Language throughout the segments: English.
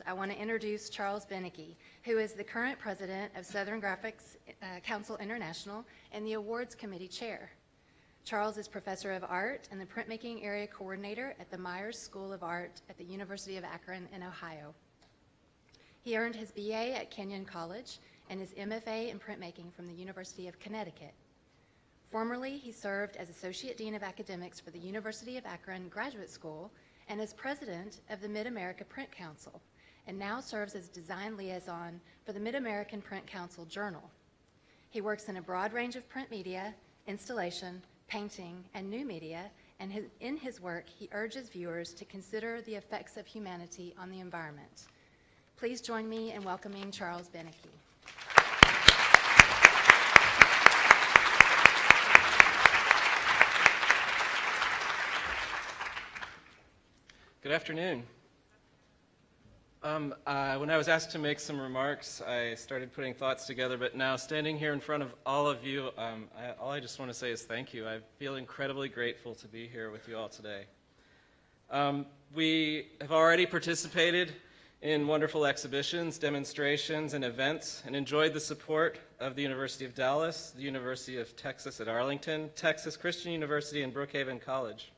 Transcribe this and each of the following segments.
I want to introduce Charles Beneke, who is the current president of Southern Graphics Council International and the Awards Committee chair. Charles is professor of art and the printmaking area coordinator at the Myers School of Art at the University of Akron in Ohio. He earned his BA at Kenyon College and his MFA in printmaking from the University of Connecticut. Formerly, he served as Associate Dean of Academics for the University of Akron Graduate School and as president of the Mid-America Print Council, and now serves as design liaison for the Mid-American Print Council Journal. He works in a broad range of print media, installation, painting, and new media, and in his work, he urges viewers to consider the effects of humanity on the environment. Please join me in welcoming Charles Beneke. Good afternoon. When I was asked to make some remarks, I started putting thoughts together, but now standing here in front of all of you, all I just want to say is thank you. I feel incredibly grateful to be here with you all today. We have already participated in wonderful exhibitions, demonstrations, and events, and enjoyed the support of the University of Dallas, the University of Texas at Arlington, Texas Christian University, and Brookhaven College.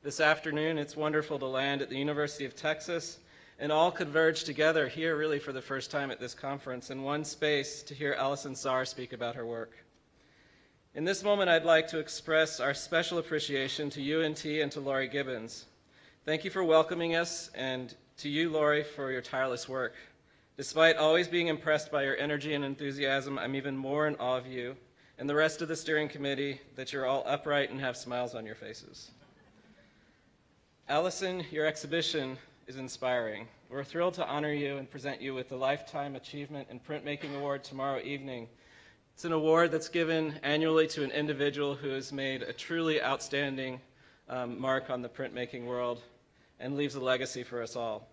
This afternoon, it's wonderful to land at the University of Texas and all converge together here really for the first time at this conference in one space to hear Alison Saar speak about her work. In this moment, I'd like to express our special appreciation to UNT and to Laurie Gibbons. Thank you for welcoming us, and to you, Laurie, for your tireless work. Despite always being impressed by your energy and enthusiasm, I'm even more in awe of you and the rest of the steering committee that you're all upright and have smiles on your faces. Alison, your exhibition is inspiring. We're thrilled to honor you and present you with the Lifetime Achievement in Printmaking Award tomorrow evening. It's an award that's given annually to an individual who has made a truly outstanding mark on the printmaking world and leaves a legacy for us all.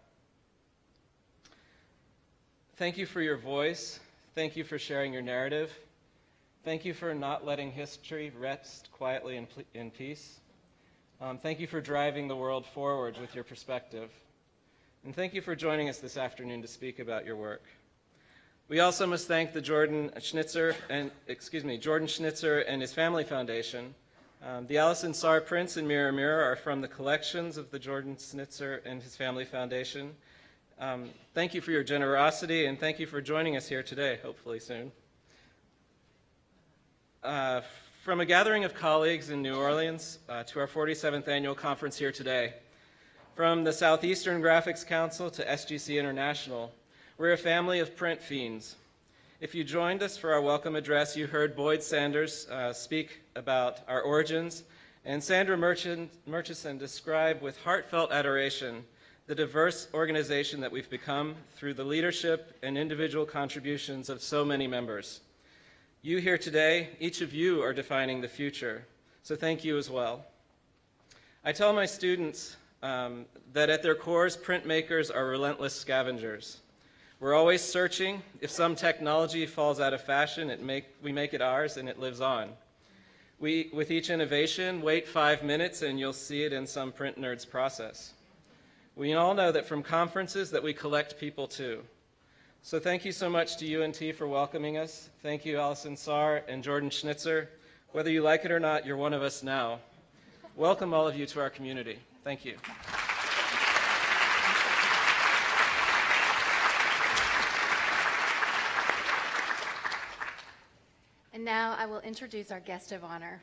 Thank you for your voice. Thank you for sharing your narrative. Thank you for not letting history rest quietly in peace. Thank you for driving the world forward with your perspective. And thank you for joining us this afternoon to speak about your work. We also must thank the Jordan Schnitzer and his family foundation. The Alison Saar prints in Mirror Mirror are from the collections of the Jordan Schnitzer and his family foundation. Thank you for your generosity, and thank you for joining us here today, hopefully soon. From a gathering of colleagues in New Orleans to our 47th annual conference here today, from the Southeastern Graphics Council to SGC International, we're a family of print fiends. If you joined us for our welcome address, you heard Boyd Sanders speak about our origins, and Sandra Murchison describe with heartfelt adoration the diverse organization that we've become through the leadership and individual contributions of so many members. You here today, each of you are defining the future, so thank you as well. I tell my students that at their cores, printmakers are relentless scavengers. We're always searching. If some technology falls out of fashion, we make it ours and it lives on. With each innovation, wait 5 minutes and you'll see it in some print nerd's process. We all know that from conferences that we collect people too. So thank you so much to UNT for welcoming us. Thank you, Alison Saar and Jordan Schnitzer. Whether you like it or not, you're one of us now. Welcome all of you to our community. Thank you. And now I will introduce our guest of honor.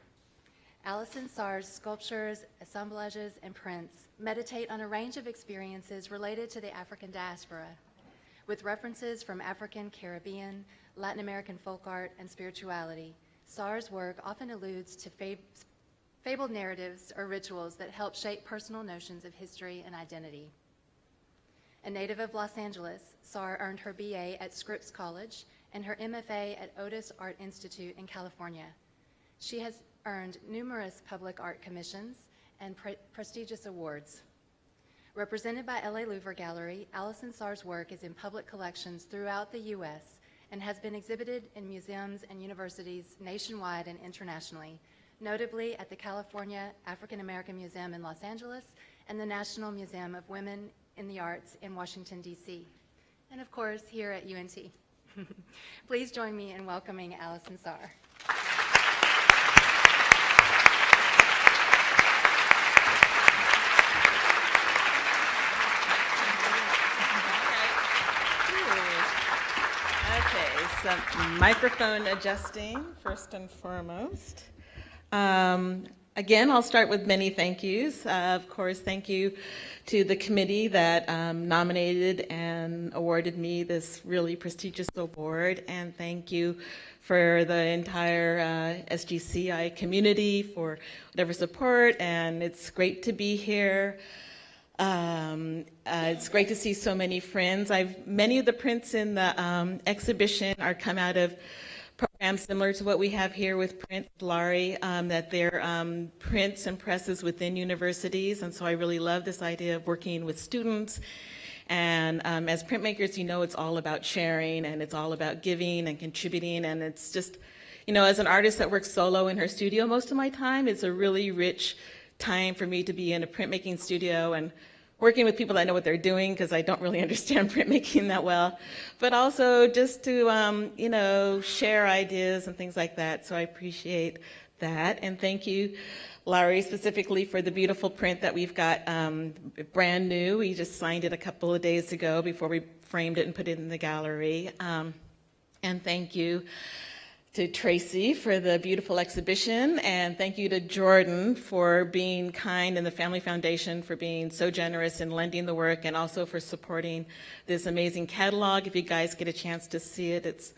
Alison Saar's sculptures, assemblages, and prints meditate on a range of experiences related to the African diaspora, with references from African, Caribbean, Latin American folk art, and spirituality. Saar's work often alludes to fabled narratives or rituals that help shape personal notions of history and identity. A native of Los Angeles, Saar earned her BA at Scripps College and her MFA at Otis Art Institute in California. She has earned numerous public art commissions and prestigious awards. Represented by LA Louvre Gallery, Alison Saar's work is in public collections throughout the U.S. and has been exhibited in museums and universities nationwide and internationally, notably at the California African American Museum in Los Angeles and the National Museum of Women in the Arts in Washington, D.C. and of course, here at UNT. Please join me in welcoming Alison Saar. Okay, so microphone adjusting first and foremost. Again, I'll start with many thank yous. Of course, thank you to the committee that nominated and awarded me this really prestigious award, and thank you for the entire SGCI community for whatever support, and it's great to be here. It's great to see so many friends. Many of the prints in the exhibition are come out of programs similar to what we have here with Print Laurie, that they're prints and presses within universities, and so I really love this idea of working with students. And as printmakers, you know, it's all about sharing, and it's all about giving and contributing, and it's just, you know, as an artist that works solo in her studio most of my time, it's a really rich time for me to be in a printmaking studio and working with people that know what they're doing, because I don't really understand printmaking that well, but also just to, you know, share ideas and things like that. So I appreciate that. And thank you, Laurie, specifically for the beautiful print that we've got brand new. We just signed it a couple of days ago before we framed it and put it in the gallery. And thank you to Tracy for the beautiful exhibition, and thank you to Jordan for being kind, and the Family Foundation for being so generous in lending the work, and also for supporting this amazing catalog. If you guys get a chance to see it, it's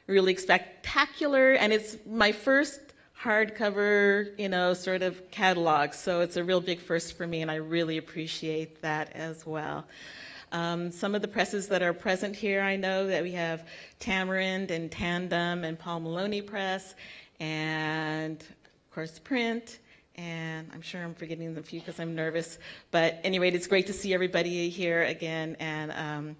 really spectacular, and it's my first hardcover, you know, sort of catalog, so it's a real big first for me, and I really appreciate that as well. Some of the presses that are present here, I know that we have Tamarind and Tandem and Paul Maloney Press, and of course Print, and I'm sure I'm forgetting a few because I'm nervous, but at any rate, it's great to see everybody here again, and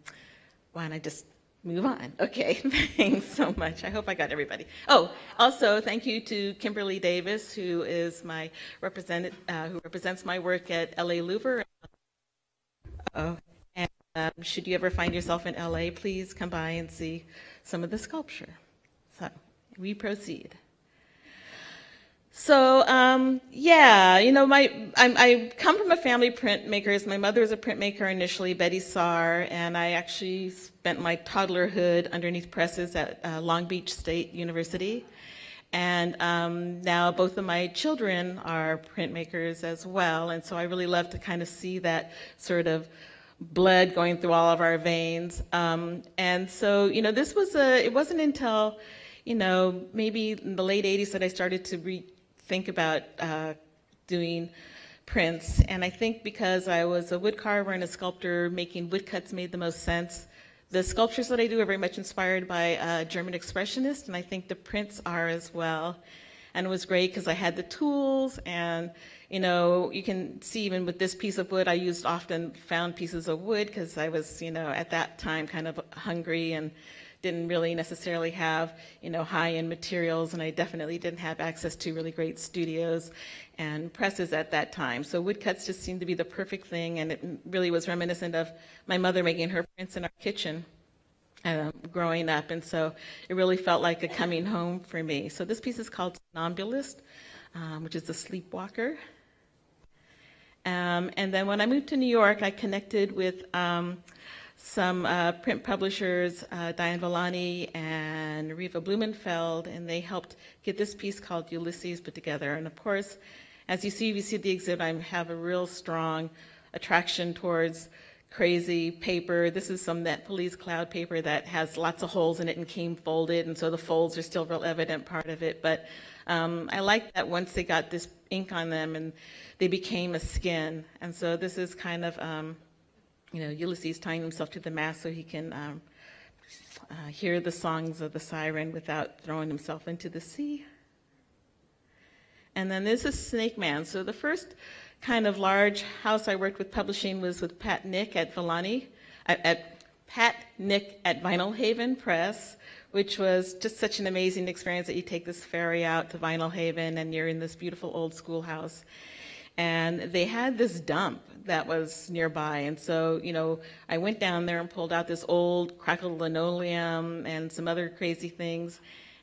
why don't I just move on? Okay, thanks so much. I hope I got everybody. Oh, also thank you to Kimberly Davis, who is my who represents my work at LA Louver. Should you ever find yourself in LA, please come by and see some of the sculpture. So we proceed. So yeah, you know, I come from a family of printmakers. My mother was a printmaker initially, Betty Saar, and I actually spent my toddlerhood underneath presses at Long Beach State University. And now both of my children are printmakers as well, and so I really love to kind of see that sort of blood going through all of our veins. And so, you know, this was it wasn't until, you know, maybe in the late 80s that I started to think about doing prints. And I think because I was a wood carver and a sculptor, making woodcuts made the most sense. The sculptures that I do are very much inspired by German expressionists, and I think the prints are as well. And it was great because I had the tools, and you know, you can see even with this piece of wood, I used often found pieces of wood because I was, you know, at that time kind of hungry and didn't really necessarily have, you know, high-end materials, and I definitely didn't have access to really great studios and presses at that time. So woodcuts just seemed to be the perfect thing, and it really was reminiscent of my mother making her prints in our kitchen growing up, and so it really felt like a coming home for me. So this piece is called Somnambulist, which is the sleepwalker. And then when I moved to New York, I connected with some print publishers, Diane Villani and Riva Blumenfeld, and they helped get this piece called Ulysses put together. And of course, as you see, if you see the exhibit, I have a real strong attraction towards crazy paper. This is some Netflix cloud paper that has lots of holes in it and came folded, and so the folds are still a real evident part of it. But I like that once they got this ink on them and they became a skin. And so this is kind of, you know, Ulysses tying himself to the mast so he can hear the songs of the siren without throwing himself into the sea. And then this is Snake Man. So the first kind of large house I worked with publishing was with Pat Nick at Villani, Pat Nick at Vinyl Haven Press, which was just such an amazing experience that you take this ferry out to Vinyl Haven and you're in this beautiful old schoolhouse. And they had this dump that was nearby. And so, I went down there and pulled out this old crackled linoleum and some other crazy things.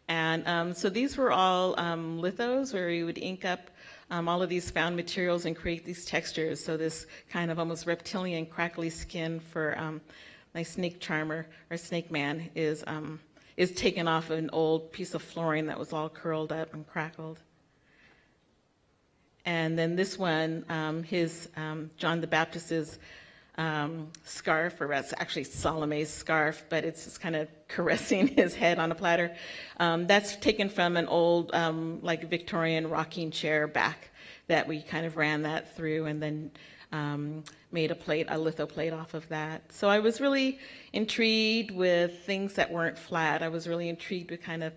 And so these were all lithos where we would ink up all of these found materials and create these textures. So this kind of almost reptilian crackly skin for my snake charmer or snake man is taken off an old piece of flooring that was all curled up and crackled. And then this one, his John the Baptist's scarf, or that's actually Salome's scarf, but it's just kind of caressing his head on a platter. That's taken from an old, like Victorian rocking chair back that we kind of ran that through and then made a litho plate off of that. So I was really intrigued with things that weren't flat. I was really intrigued with kind of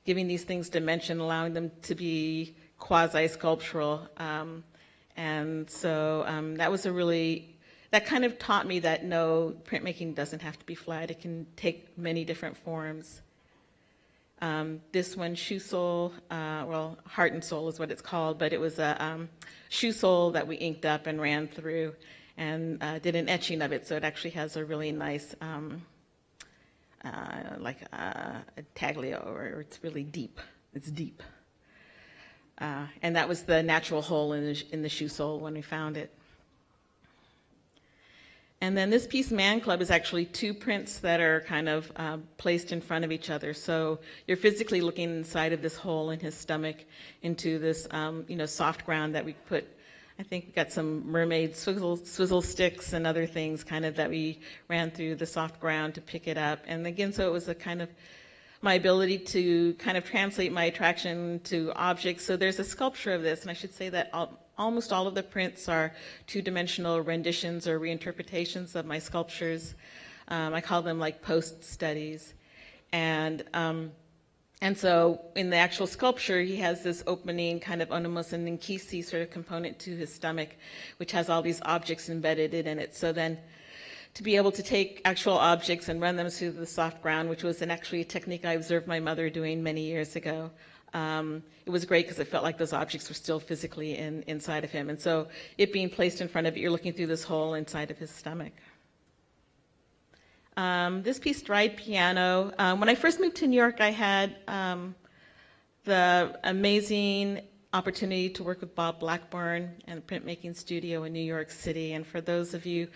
giving these things dimension, allowing them to be quasi-sculptural. And so that kind of taught me that no, printmaking doesn't have to be flat. It can take many different forms. This one, shoe sole, heart and soul is what it's called, but it was a shoe sole that we inked up and ran through and did an etching of it, so it actually has a really nice, like a taglio, or it's really deep. It's deep. And that was the natural hole in the shoe sole when we found it. And then this piece, Man Club, is actually two prints that are kind of placed in front of each other. So you're physically looking inside of this hole in his stomach into this, soft ground that we put. I think we got some mermaid swizzle sticks and other things kind of that we ran through the soft ground to pick it up. And again, so it was a kind of my ability to kind of translate my attraction to objects. So there's a sculpture of this, and I should say that almost all of the prints are two-dimensional renditions or reinterpretations of my sculptures. I call them like post-studies. And so in the actual sculpture, he has this opening kind of almost an inkisi sort of component to his stomach, which has all these objects embedded in it. So then to be able to take actual objects and run them through the soft ground, which was actually a technique I observed my mother doing many years ago. It was great because it felt like those objects were still physically inside of him. And so it being placed in front of you, you're looking through this hole inside of his stomach. This piece, Dried Piano. When I first moved to New York, I had the amazing opportunity to work with Bob Blackburn and the printmaking studio in New York City. And for those of you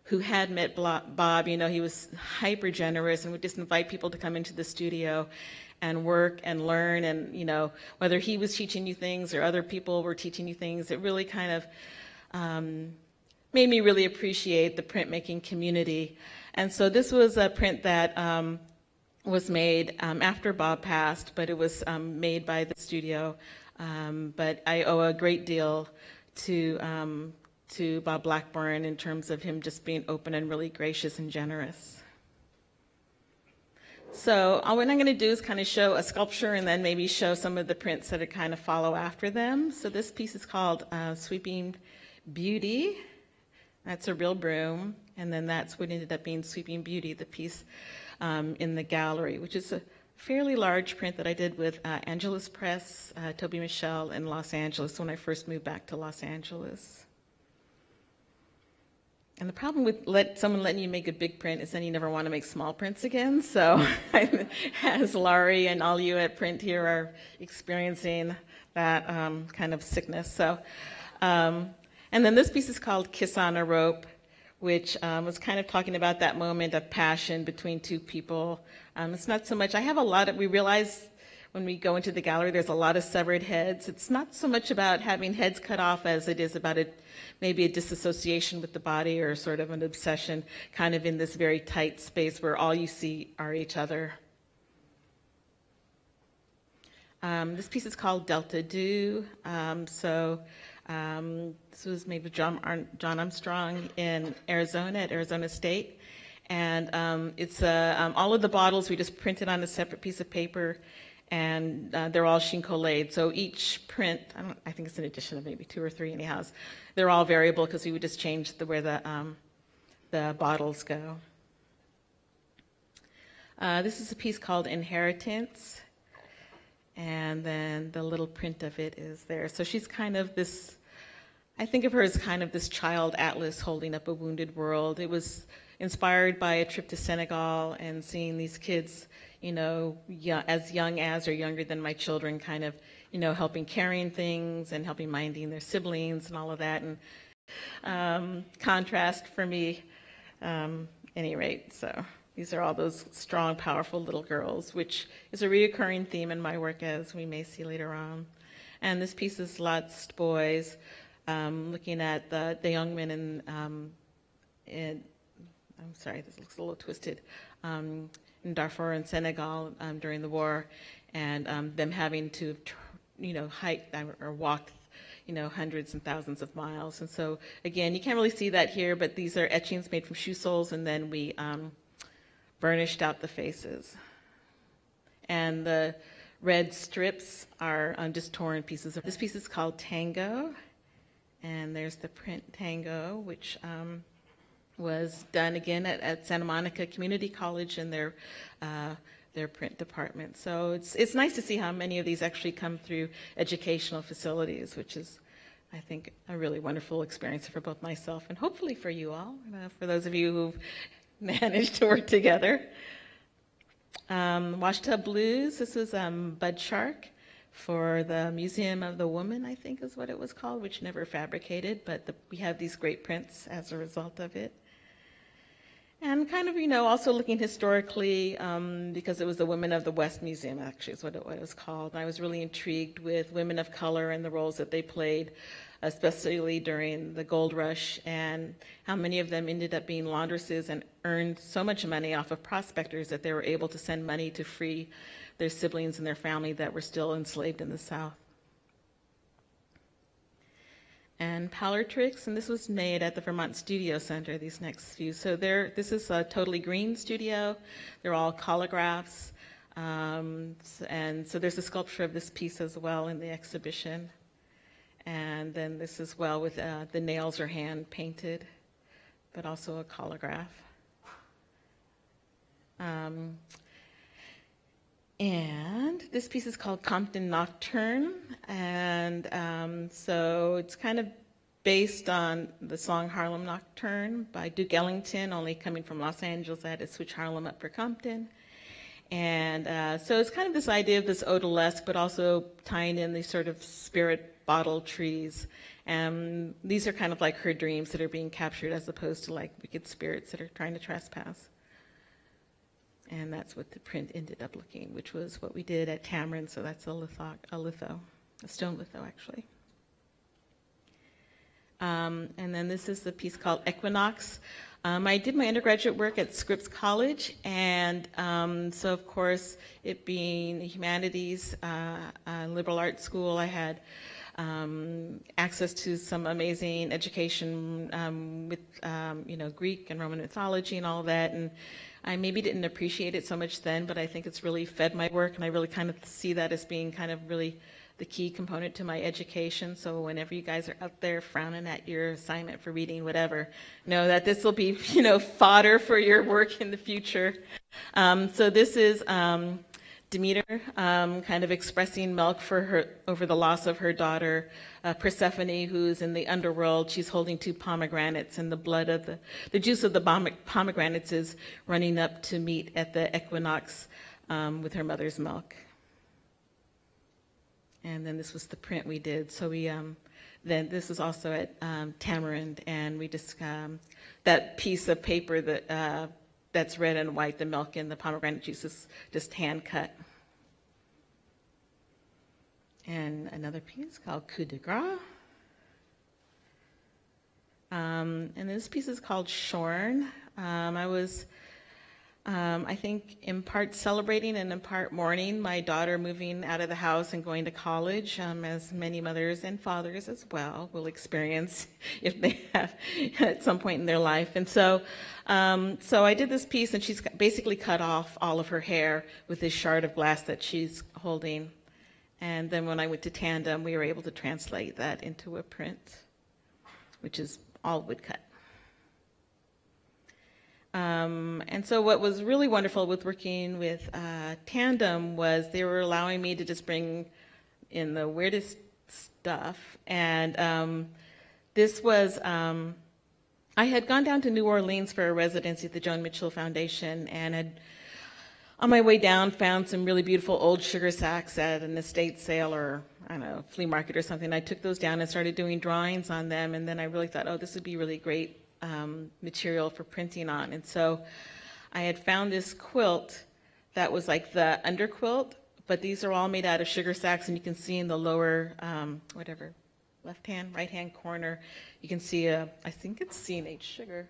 who had met Bob, he was hyper generous and would just invite people to come into the studio and work and learn, and whether he was teaching you things or other people were teaching you things, it really kind of made me really appreciate the printmaking community. And so this was a print that was made after Bob passed, but it was made by the studio. But I owe a great deal to Bob Blackburn in terms of him just being open and really gracious and generous. So what I'm going to do is kind of show a sculpture and then maybe show some of the prints that kind of follow after them. So this piece is called Sweeping Beauty. That's a real broom. And then that's what ended up being Sweeping Beauty, the piece in the gallery, which is a fairly large print that I did with Angelus Press, Toby Michelle in Los Angeles when I first moved back to Los Angeles. And the problem with someone letting you make a big print is then you never want to make small prints again. So as Laurie and all you at Print here are experiencing that kind of sickness. So, and then this piece is called Kiss on a Rope, which was kind of talking about that moment of passion between two people. It's not so much, we realize when we go into the gallery, there's a lot of severed heads. It's not so much about having heads cut off as it is about maybe a disassociation with the body or sort of an obsession kind of in this very tight space where all you see are each other. This piece is called Delta Do. This was made with John Armstrong in Arizona at Arizona State. And it's all of the bottles we just printed on a separate piece of paper, and they're all Shinko-laid. So each print, I think it's an addition of maybe 2 or 3 anyhow. They're all variable because we would just change where the bottles go. This is a piece called Inheritance, and then the little print of it is there. So she's kind of this I think of her as kind of this child atlas holding up a wounded world. It was inspired by a trip to Senegal and seeing these kids, as young as or younger than my children, kind of, helping carrying things and helping minding their siblings and all of that. And contrast for me, any rate. So these are all those strong, powerful little girls, which is a reoccurring theme in my work, as we may see later on. And this piece is Lost Boys, looking at the young men I'm sorry, this looks a little twisted, in Darfur and Senegal during the war, and them having to, hike or walk, hundreds and thousands of miles. And so, again, you can't really see that here, but these are etchings made from shoe soles, and then we burnished out the faces. And the red strips are just torn pieces. This piece is called Tango, and there's the print Tango, which was done again at Santa Monica Community College in their print department. So it's nice to see how many of these actually come through educational facilities, which is, I think, a really wonderful experience for both myself and hopefully for you all, for those of you who've managed to work together. Washtub Blues, this was Bud Shark for the Museum of the Woman, I think is what it was called, which never fabricated, but we have these great prints as a result of it. And kind of, also looking historically, because it was the Women of the West Museum, actually, is what it was called. And I was really intrigued with women of color and the roles that they played, especially during the gold rush, and how many of them ended up being laundresses and earned so much money off of prospectors that they were able to send money to free their siblings and their family that were still enslaved in the South. And Powder Tricks, and this was made at the Vermont Studio Center, these next few. So this is a totally green studio. They're all collagraphs. And so there's a sculpture of this piece as well in the exhibition. And then this as well with the nails are hand painted, but also a collagraph. And this piece is called Compton Nocturne, and so it's kind of based on the song Harlem Nocturne by Duke Ellington, only coming from Los Angeles. I had to switch Harlem up for Compton. And so it's kind of this idea of this odalisque, but also tying in these sort of spirit bottle trees. And these are kind of like her dreams that are being captured as opposed to like wicked spirits that are trying to trespass. And that's what the print ended up looking, which was what we did at Cameron. So that's a stone litho, actually. And then this is the piece called Equinox. I did my undergraduate work at Scripps College, and so of course, it being a humanities liberal arts school, I had access to some amazing education with Greek and Roman mythology and all that, and I maybe didn't appreciate it so much then, but I think it's really fed my work, and I really kind of see that as being kind of really the key component to my education. So whenever you guys are out there frowning at your assignment for reading whatever, know that this will be, fodder for your work in the future. So this is Demeter kind of expressing milk for her over the loss of her daughter Persephone, who's in the underworld. She's holding 2 pomegranates, and the blood of the juice of the pomegranates is running up to meet at the equinox with her mother's milk. And then this was the print we did. So we then this was also at Tamarind, and we just that piece of paper that that's red and white, the milk and the pomegranate juice is just hand cut. And another piece called Coup de Grace. And this piece is called Shorn. I was, I think, in part celebrating and in part mourning my daughter moving out of the house and going to college, as many mothers and fathers as well will experience if they have at some point in their life. And so I did this piece, and she's basically cut off all of her hair with this shard of glass that she's holding. And then when I went to Tandem, we were able to translate that into a print, which is all woodcut. And so what was really wonderful with working with Tandem was they were allowing me to just bring in the weirdest stuff and This was, I had gone down to New Orleans for a residency at the Joan Mitchell Foundation, and had, on my way down, found some really beautiful old sugar sacks at an estate sale or, I don't know, flea market or something. I took those down and started doing drawings on them, and then I really thought, oh, this would be really great material for printing on. And so I had found this quilt that was like the underquilt, but these are all made out of sugar sacks, and you can see in the lower, left-hand, right-hand corner, you can see I think it's C&H Sugar,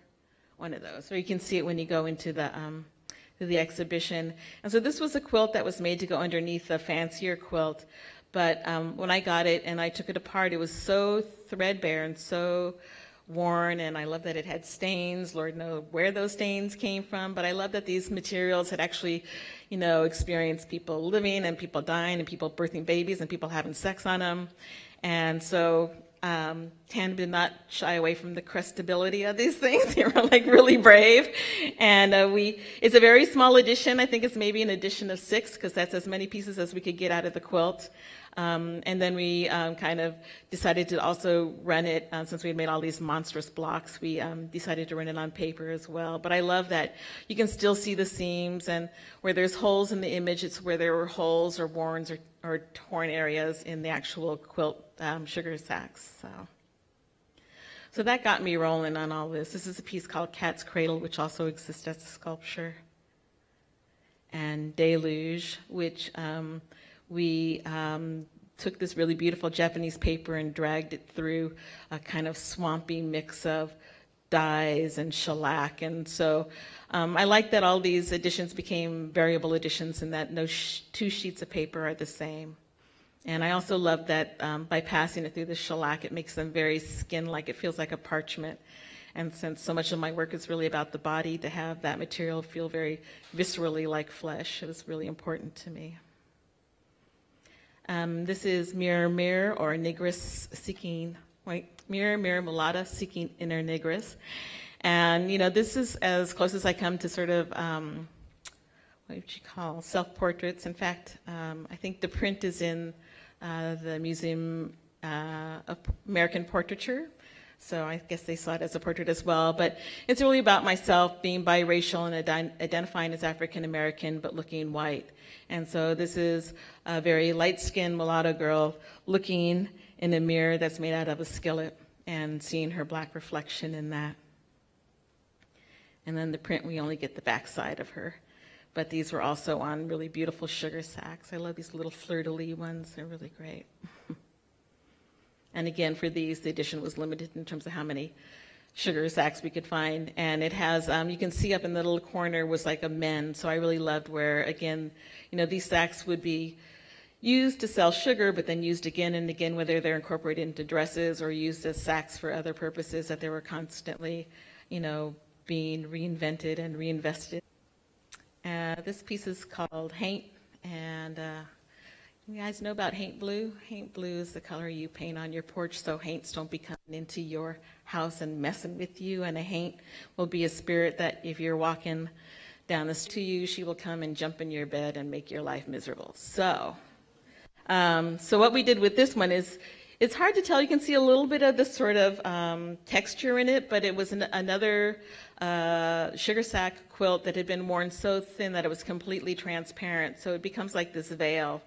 one of those, or you can see it when you go into the exhibition. And so this was a quilt that was made to go underneath a fancier quilt, but when I got it and I took it apart, it was so threadbare and so worn, and I love that it had stains. Lord knows where those stains came from, but I love that these materials had actually, experienced people living and people dying and people birthing babies and people having sex on them. And so Tan did not shy away from the crustability of these things. They were like really brave. And it's a very small edition. I think it's maybe an edition of 6, because that's as many pieces as we could get out of the quilt. And then we kind of decided to also run it, since we had made all these monstrous blocks, we decided to run it on paper as well. But I love that you can still see the seams, and where there's holes in the image, it's where there were holes or warns or torn areas in the actual quilt sugar sacks. So that got me rolling on all this. This is a piece called Cat's Cradle, which also exists as a sculpture. And Deluge, which we took this really beautiful Japanese paper and dragged it through a kind of swampy mix of dyes and shellac. And so I like that all these editions became variable editions, and that no two sheets of paper are the same. And I also love that by passing it through the shellac, it makes them very skin-like. It feels like a parchment. And since so much of my work is really about the body, to have that material feel very viscerally like flesh, it was really important to me. This is Mirror, Mirror, or Negress seeking, Mirror, Mirror, Mulatta seeking inner Negress. And, this is as close as I come to sort of, what would you call, self-portraits. In fact, I think the print is in the Museum of American Portraiture. So I guess they saw it as a portrait as well. But it's really about myself being biracial and identifying as African American, but looking white. And so this is a very light-skinned mulatto girl looking in a mirror that's made out of a skillet and seeing her black reflection in that. And then the print, we only get the back side of her. But these were also on really beautiful sugar sacks. I love these little fleur-de-lis ones. They're really great. And again, for these, the edition was limited in terms of how many sugar sacks we could find. And it has, you can see up in the little corner was like a mend. So I really loved where, again, these sacks would be used to sell sugar, but then used again and again, whether they're incorporated into dresses or used as sacks for other purposes, that they were constantly, being reinvented and reinvested. This piece is called Haint, and you guys know about Haint Blue? Haint Blue is the color you paint on your porch so haints don't be coming into your house and messing with you. And a haint will be a spirit that if you're walking down the street to you, she will come and jump in your bed and make your life miserable. So what we did with this one is, it's hard to tell. You can see a little bit of the sort of texture in it, but it was another sugar sack quilt that had been worn so thin that it was completely transparent. So it becomes like this veil.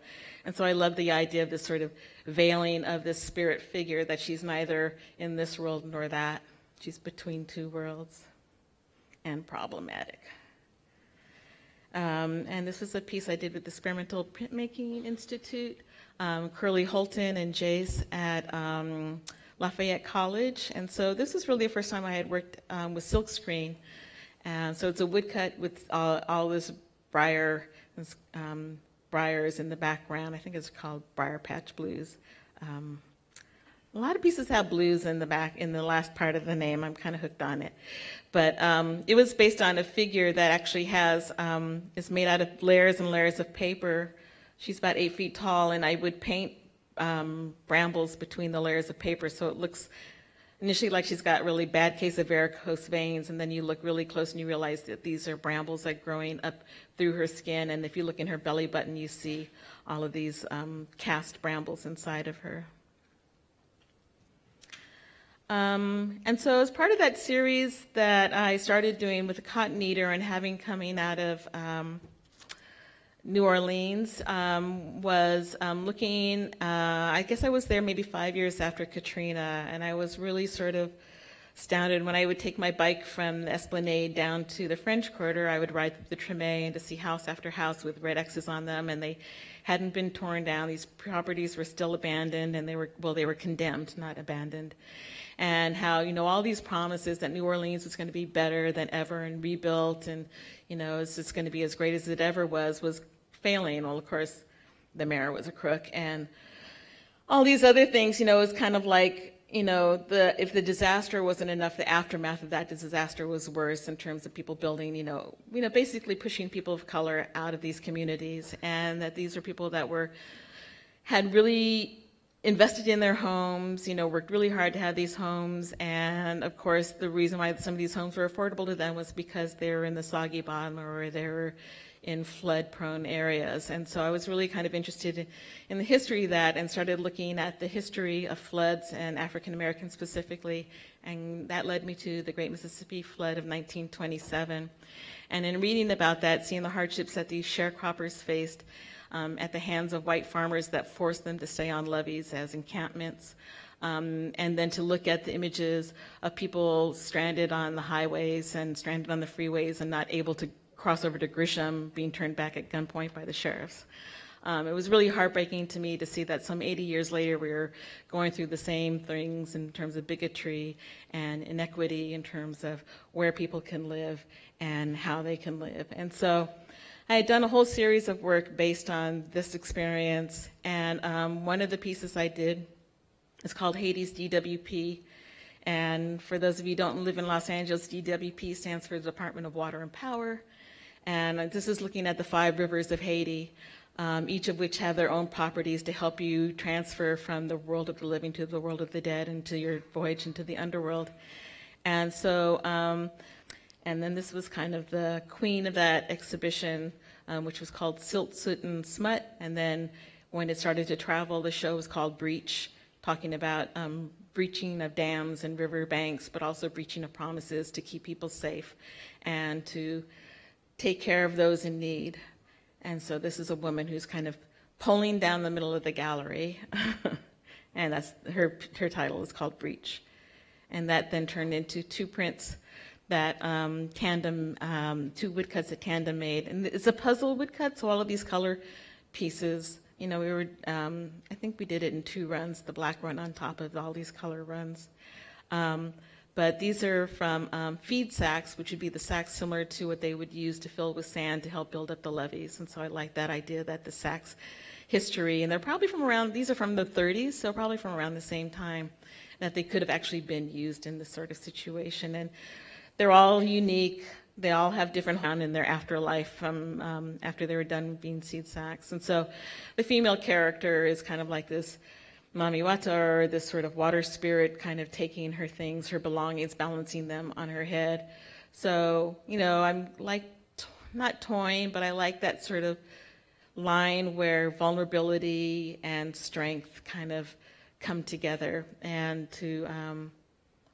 And so I love the idea of this sort of veiling of this spirit figure, that she's neither in this world nor that. She's between two worlds and problematic. And this was a piece I did with the Experimental Printmaking Institute, Curly Holton and Jace at Lafayette College. And so this was really the first time I had worked with silkscreen. And so it's a woodcut with all this Briar, Briars in the background. I think it's called Briar Patch Blues. A lot of pieces have blues in the back, in the last part of the name. I'm kind of hooked on it. But it was based on a figure that actually has, is made out of layers and layers of paper. She's about 8 feet tall, and I would paint brambles between the layers of paper, so it looks initially like she's got a really bad case of varicose veins, and then you look really close and you realize that these are brambles that are growing up through her skin, and if you look in her belly button, you see all of these cast brambles inside of her. And so as part of that series that I started doing with the cotton eater and having coming out of New Orleans, was looking, I guess I was there maybe 5 years after Katrina, and I was really sort of astounded when I would take my bike from the Esplanade down to the French Quarter. I would ride through the Treme to see house after house with red X's on them, and they hadn't been torn down. These properties were still abandoned, and they were condemned, not abandoned. And how, all these promises that New Orleans was going to be better than ever and rebuilt, and, it's just going to be as great as it ever was failing. Well, of course, the mayor was a crook, and all these other things, it was kind of like, if the disaster wasn't enough, the aftermath of that disaster was worse in terms of people building, basically pushing people of color out of these communities, and that these are people that had really invested in their homes, worked really hard to have these homes, and of course the reason why some of these homes were affordable to them was because they were in the soggy bottom or they were in flood-prone areas. And so I was really kind of interested in the history of that and started looking at the history of floods and African Americans specifically, and that led me to the Great Mississippi Flood of 1927. And in reading about that, seeing the hardships that these sharecroppers faced at the hands of white farmers that forced them to stay on levees as encampments, and then to look at the images of people stranded on the highways and stranded on the freeways and not able to cross over to Grisham, being turned back at gunpoint by the sheriffs. It was really heartbreaking to me to see that some 80 years later we were going through the same things in terms of bigotry and inequity in terms of where people can live and how they can live. And so I had done a whole series of work based on this experience, and one of the pieces I did is called Haiti's DWP. And for those of you who don't live in Los Angeles, DWP stands for the Department of Water and Power. And this is looking at the 5 rivers of Haiti, each of which have their own properties to help you transfer from the world of the living to the world of the dead and to your voyage into the underworld. And so, and then this was kind of the queen of that exhibition, which was called Silt, Soot, and Smut. And then when it started to travel, the show was called Breach, talking about breaching of dams and river banks, but also breaching of promises to keep people safe and to take care of those in need. And so this is a woman who's kind of pulling down the middle of the gallery, and that's her title is called Breach. And that then turned into 2 prints that Tandem, 2 woodcuts that Tandem made. And it's a puzzle woodcut, so all of these color pieces, we were, I think we did it in 2 runs, the black run on top of all these color runs. But these are from feed sacks, which would be the sacks similar to what they would use to fill with sand to help build up the levees. And so I like that idea that the sacks history, and they're probably from around, these are from the 30s, so probably from around the same time that they could have actually been used in this sort of situation. And they're all unique. They all have different sound in their afterlife from after they were done being seed sacks. And so the female character is kind of like this Mami Wata, or this sort of water spirit kind of taking her things, her belongings, balancing them on her head. So, I'm like, not toying, but I like that sort of line where vulnerability and strength kind of come together, and to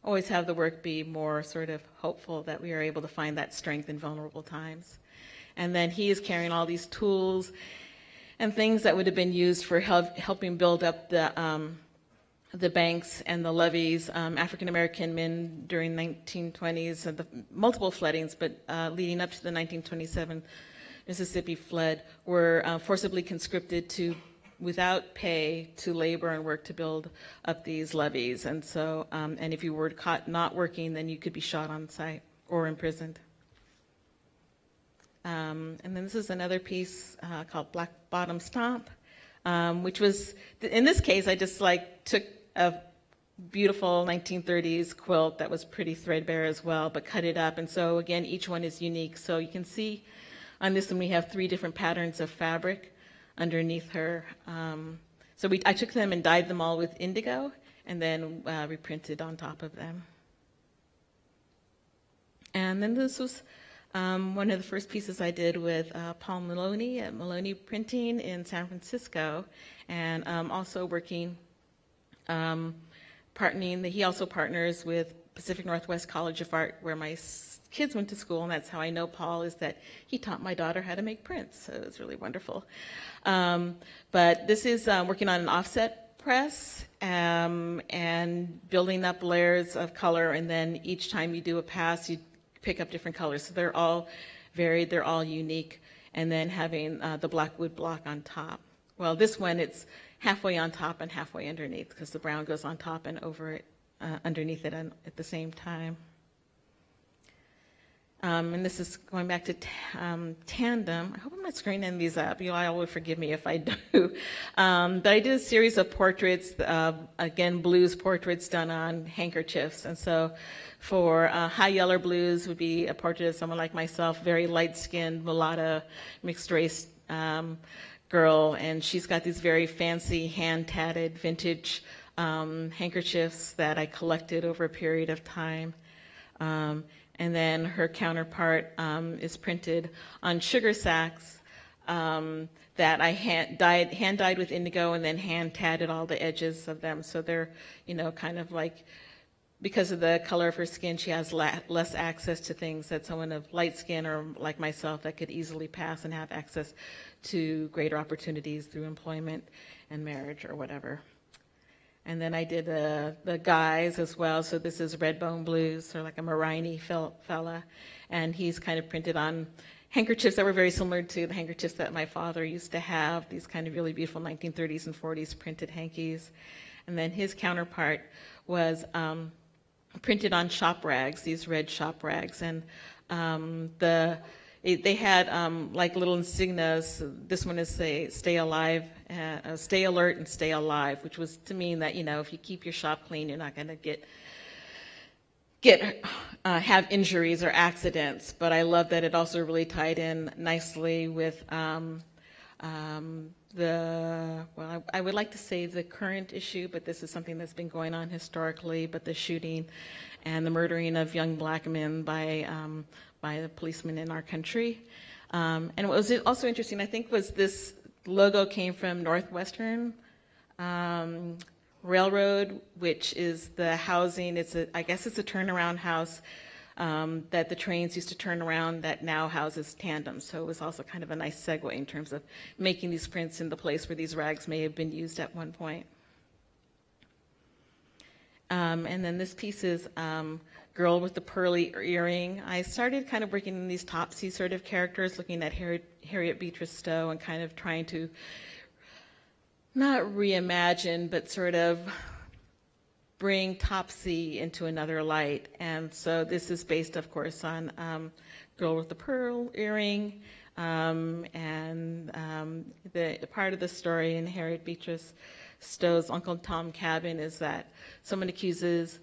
always have the work be more sort of hopeful that we are able to find that strength in vulnerable times. And then he is carrying all these tools and things that would have been used for helping build up the banks and the levees. African American men during 1920s, the multiple floodings, but leading up to the 1927 Mississippi flood, were forcibly conscripted to, without pay, to labor and work to build up these levees. And so, and if you were caught not working, then you could be shot on site or imprisoned. And then this is another piece called Black Bottom Stomp, which was, in this case, I just took a beautiful 1930s quilt that was pretty threadbare as well, but cut it up. And so again, each one is unique. So you can see on this one we have 3 different patterns of fabric underneath her. So I took them and dyed them all with indigo, and then reprinted on top of them. And then this was one of the first pieces I did with Paul Maloney at Maloney Printing in San Francisco, and also working he also partners with Pacific Northwest College of Art, where my kids went to school, and that's how I know Paul, is that he taught my daughter how to make prints, so it's really wonderful. But this is working on an offset press and building up layers of color, and then each time you do a pass, you pick up different colors. So they're all varied, they're all unique, and then having the black wood block on top. Well, this one, it's halfway on top and halfway underneath, because the brown goes on top and over it, underneath it at the same time. And this is going back to Tandem. I hope I'm not screwing any of these up. You all will forgive me if I do. But I did a series of portraits, again, blues portraits done on handkerchiefs. And so for high yellow blues would be a portrait of someone like myself, very light-skinned, mulatto, mixed-race girl. And she's got these very fancy, hand-tatted, vintage handkerchiefs that I collected over a period of time. And then her counterpart is printed on sugar sacks that I hand dyed with indigo and then hand tatted all the edges of them. So they're, kind of like, because of the color of her skin, she has less access to things that someone of light skin or like myself that could easily pass and have access to greater opportunities through employment and marriage or whatever. And then I did the guys as well. So this is Redbone Blues, or like a Marini fella. And he's kind of printed on handkerchiefs that were very similar to the handkerchiefs that my father used to have, these kind of really beautiful 1930s and 40s printed hankies. And then his counterpart was printed on shop rags, these red shop rags. And they had like little insignias. This one is stay alive, stay alert and stay alive, which was to mean that, if you keep your shop clean, you're not going to have injuries or accidents. But I love that it also really tied in nicely with I would like to say the current issue, but this is something that's been going on historically, but the shooting and the murdering of young black men by the policemen in our country. And what was also interesting, I think, was this logo came from Northwestern Railroad, which is the housing. I guess it's a turnaround house that the trains used to turn around that now houses Tandem. So it was also kind of a nice segue in terms of making these prints in the place where these rags may have been used at one point. And then this piece is Girl with the Pearly Earring. I started kind of working in these Topsy sort of characters, looking at Harriet Beecher Stowe and kind of trying to not reimagine, but sort of bring Topsy into another light. And so this is based, of course, on Girl with the Pearl Earring. The part of the story in Harriet Beecher Stowe's Uncle Tom Cabin is that someone accuses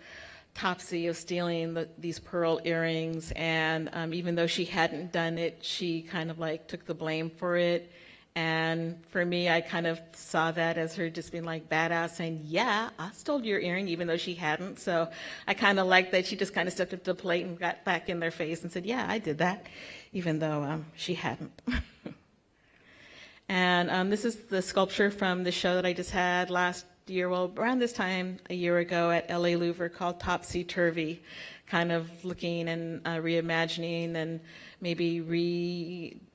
Topsy of stealing these pearl earrings, and even though she hadn't done it, she kind of like took the blame for it. And for me, I kind of saw that as her just being like badass, saying, yeah, I stole your earring, even though she hadn't. So I kind of liked that she just kind of stepped up to the plate and got back in their face and said, yeah, I did that, even though she hadn't. And this is the sculpture from the show that I just had last year, well, around this time a year ago at LA Louvre, called Topsy-Turvy, kind of looking and reimagining and maybe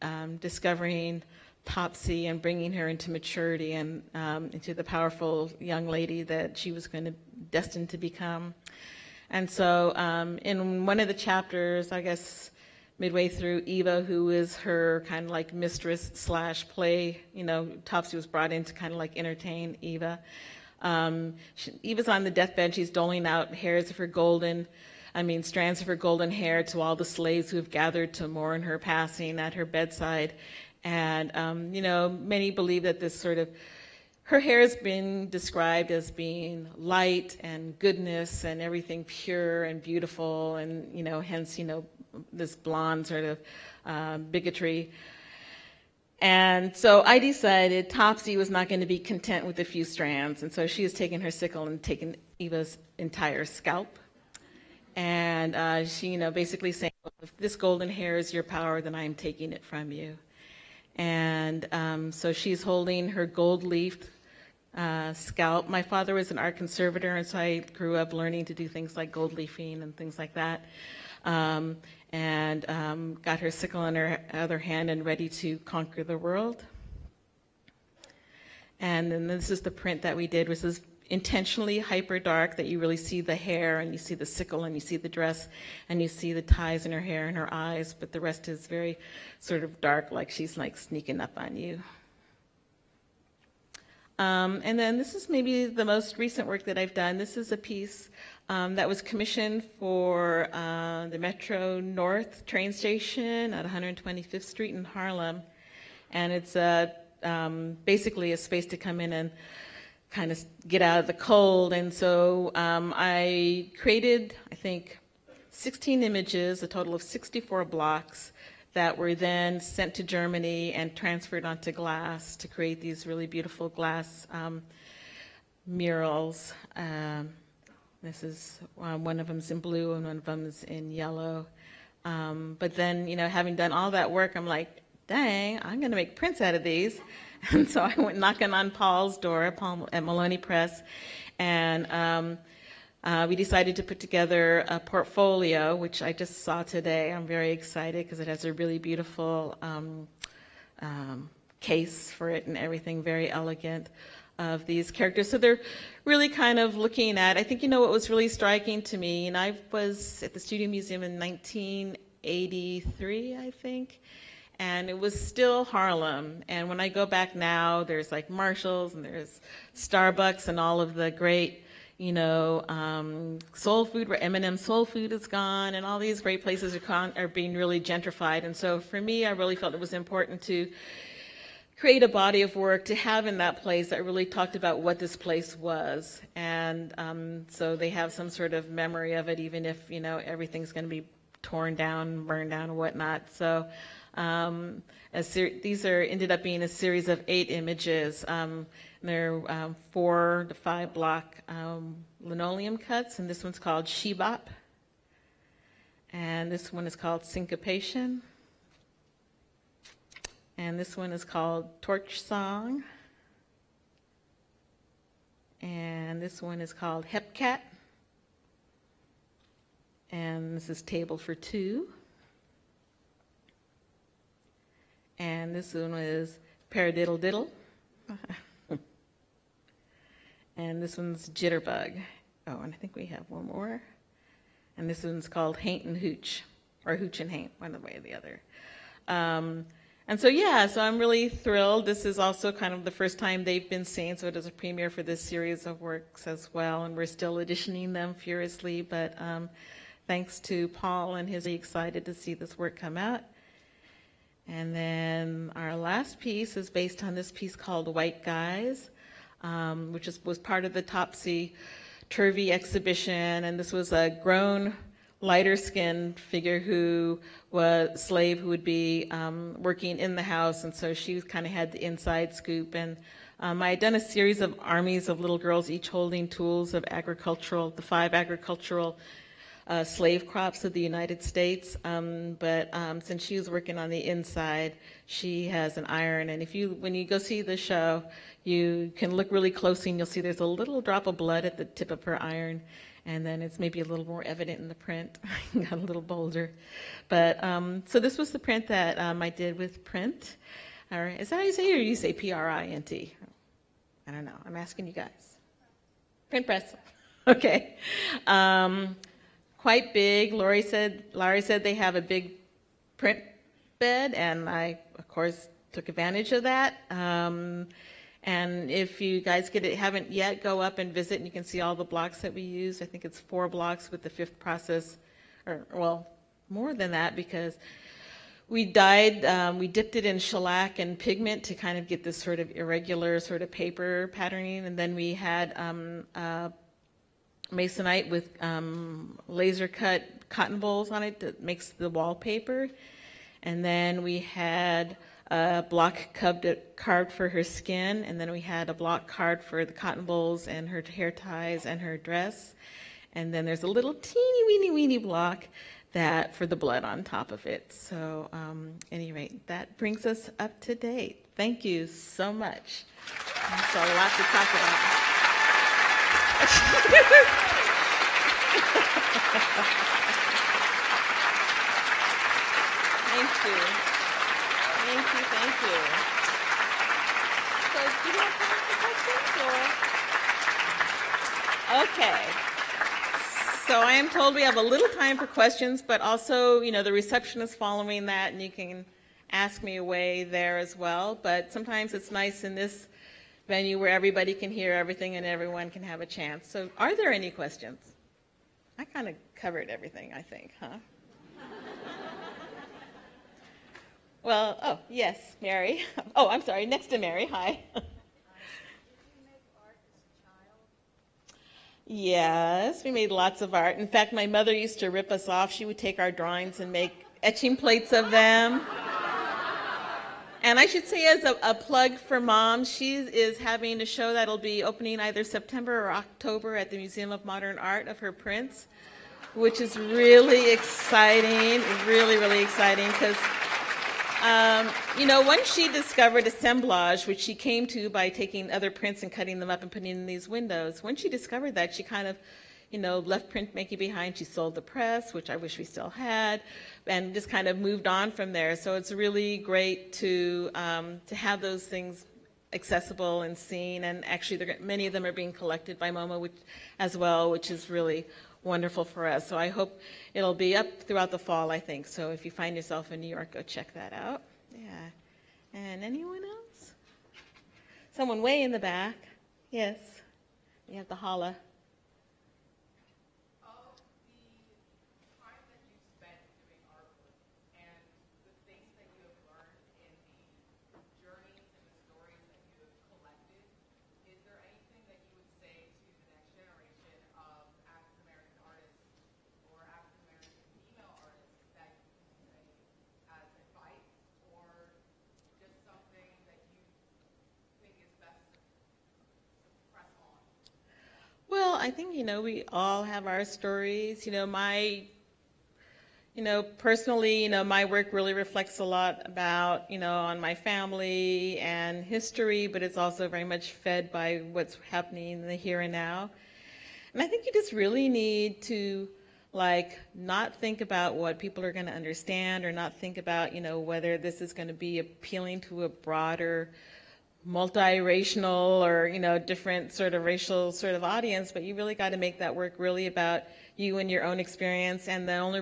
rediscovering Topsy and bringing her into maturity and into the powerful young lady that she was destined to become. And so in one of the chapters, I guess midway through, Eva, who is her kind of like mistress / play, Topsy was brought in to kind of like entertain Eva. Eva's on the deathbed. She's doling out strands of her golden hair to all the slaves who have gathered to mourn her passing at her bedside. And, many believe that this sort of, her hair has been described as being light and goodness and everything pure and beautiful, and, hence, this blonde sort of bigotry. And so I decided Topsy was not going to be content with a few strands, and so she has taken her sickle and taken Eva's entire scalp. And she, basically saying, if this golden hair is your power, then I am taking it from you. And so she's holding her gold-leafed scalp. My father was an art conservator, and so I grew up learning to do things like gold leafing and things like that. Got her sickle in her other hand and ready to conquer the world. And then this is the print that we did, which is intentionally hyper dark, that you really see the hair and you see the sickle and you see the dress and you see the ties in her hair and her eyes, but the rest is very sort of dark, like she's like sneaking up on you. And then this is maybe the most recent work that I've done. This is a piece that was commissioned for the Metro North train station at 125th Street in Harlem. And it's basically a space to come in and kind of get out of the cold. And so I created, I think, 16 images, a total of 64 blocks, that were then sent to Germany and transferred onto glass to create these really beautiful glass murals. This is one of them's in blue and one of them's in yellow. But then, you know, having done all that work, I'm like, dang, I'm going to make prints out of these. And so I went knocking on Paul's door, Paul at Maloney Press, and we decided to put together a portfolio, which I just saw today. I'm very excited because it has a really beautiful case for it and everything, very elegant, of these characters. So they're really kind of looking at, I think, you know, what was really striking to me, and I was at the Studio Museum in 1983, I think, and it was still Harlem. And when I go back now, there's like Marshall's and there's Starbucks and all of the great, you know, soul food, where M&M Soul Food is gone, and all these great places are being really gentrified. And so for me, I really felt it was important to create a body of work to have in that place that really talked about what this place was. And so they have some sort of memory of it, even if, you know, everything's going to be torn down, burned down, and whatnot. So these ended up being a series of 8 images. They're 4 to 5 block linoleum cuts, and this one's called Shebop, and this one is called Syncopation, and this one is called Torch Song, and this one is called Hepcat, and this is Table for Two, and this one is Paradiddle Diddle. And this one's Jitterbug. Oh, and I think we have one more. And this one's called Haint and Hooch, or Hooch and Haint, one way or the other. And so, yeah, so I'm really thrilled. This is also kind of the first time they've been seen, so it is a premiere for this series of works as well, and we're still editioning them furiously, but thanks to Paul and his, excited to see this work come out. And then our last piece is based on this piece called White Guys, which was part of the Topsy-Turvy exhibition, and this was a grown, lighter-skinned figure who was a slave who would be working in the house, and so she kind of had the inside scoop. And I had done a series of armies of little girls, each holding tools of the 5 agricultural slave crops of the United States, but since she was working on the inside, she has an iron, and when you go see the show, you can look really closely and you'll see there's a little drop of blood at the tip of her iron, and then it's maybe a little more evident in the print. Got a little bolder. But so this was the print that I did with Print. Or is that how you say it, or you say P-R-I-N-T? I don't know. I'm asking you guys. Print press. Okay. Quite big. Larry said they have a big print bed, and I, of course, took advantage of that. And if you guys haven't yet, go up and visit, and you can see all the blocks that we use. I think it's 4 blocks with the 5th process, or well, more than that, because we dipped it in shellac and pigment to kind of get this sort of irregular sort of paper patterning, and then we had masonite with laser cut cotton balls on it that makes the wallpaper, and then we had a block carved for her skin, and then we had a block carved for the cotton balls and her hair ties and her dress, and then there's a little teeny weeny block that for the blood on top of it. So at any rate, that brings us up to date. Thank you so much. That's a lot to talk about. Thank you. Thank you, thank you. So do you have time for questions or? Okay. So I am told we have a little time for questions, but also, the reception is following that, and you can ask me away there as well. But sometimes it's nice in this venue where everybody can hear everything and everyone can have a chance. So are there any questions? I kind of covered everything, I think, huh? Well, oh, yes, Mary. Oh, I'm sorry, next to Mary, hi. Yes, we made lots of art. In fact, my mother used to rip us off. She would take our drawings and make etching plates of them. And I should say, as a plug for Mom, she is having a show that'll be opening either September or October at the Museum of Modern Art of her prints, which is really exciting, really, really exciting, because once she discovered assemblage, which she came to by taking other prints and cutting them up and putting in these windows, when she discovered that, she kind of, left printmaking behind. She sold the press, which I wish we still had, and just kind of moved on from there. So it's really great to have those things accessible and seen, and actually many of them are being collected by MoMA as well, which is really wonderful for us. So I hope it'll be up throughout the fall, I think. So if you find yourself in New York, go check that out. Yeah. And anyone else? Someone way in the back. Yes. We have the holla. Well, I think, we all have our stories. Personally, my work really reflects a lot about, on my family and history, but it's also very much fed by what's happening in the here and now. And I think you just really need to, not think about what people are going to understand, or not think about, whether this is going to be appealing to a broader multiracial or different sort of racial sort of audience, but you really got to make that work really about you and your own experience. And the only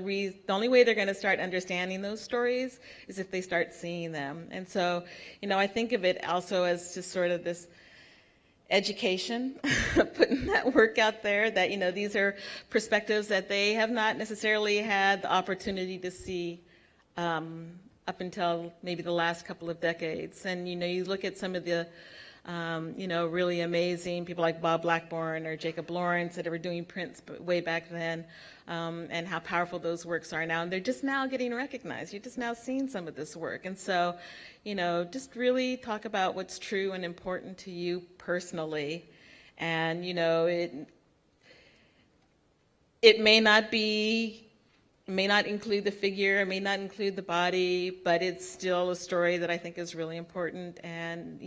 way they're going to start understanding those stories is if they start seeing them. And so I think of it also as just sort of this education, putting that work out there, that these are perspectives that they have not necessarily had the opportunity to see up until maybe the last couple of decades. And, you look at some of the, really amazing people like Bob Blackburn or Jacob Lawrence that were doing prints way back then, and how powerful those works are now. And they're just now getting recognized. You're just now seeing some of this work. And so, just really talk about what's true and important to you personally. And, it may not include the figure, it may not include the body, but it's still a story that I think is really important, and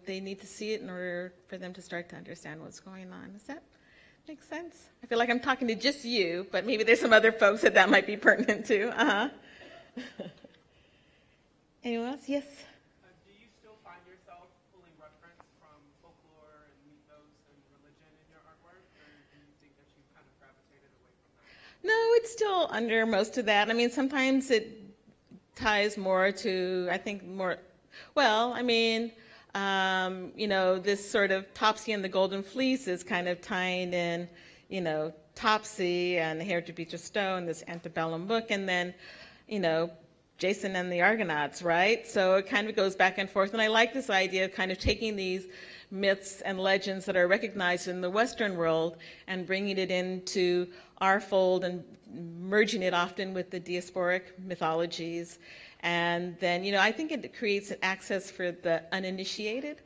they need to see it in order for them to start to understand what's going on. Does that make sense? I feel like I'm talking to just you, but maybe there's some other folks that might be pertinent to. Anyone else? Yes? Do you still find yourself pulling reference from folklore and mythos and religion in your artwork, or do you think that you've kind of gravitated away from that? No, it's still under most of that. I mean, sometimes it ties more to, I think, this sort of Topsy and the Golden Fleece is kind of tying in, Topsy and the Hair to Beat Your Stone, this antebellum book, and then, Jason and the Argonauts, right? So it kind of goes back and forth. And I like this idea of kind of taking these myths and legends that are recognized in the Western world and bringing it into our fold and merging it often with the diasporic mythologies. And then, I think it creates an access for the uninitiated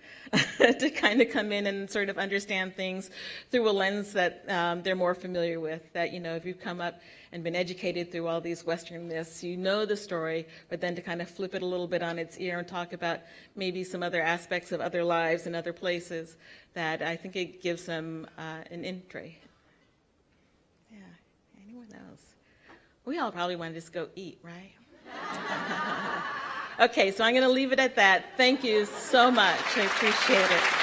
to kind of come in and sort of understand things through a lens that they're more familiar with. That, if you've come up and been educated through all these Western myths, you know the story, but then to kind of flip it a little bit on its ear and talk about maybe some other aspects of other lives and other places, that I think it gives them an entry. Yeah, anyone else? We all probably want to just go eat, right? Okay, so I'm going to leave it at that. Thank you so much. I appreciate it.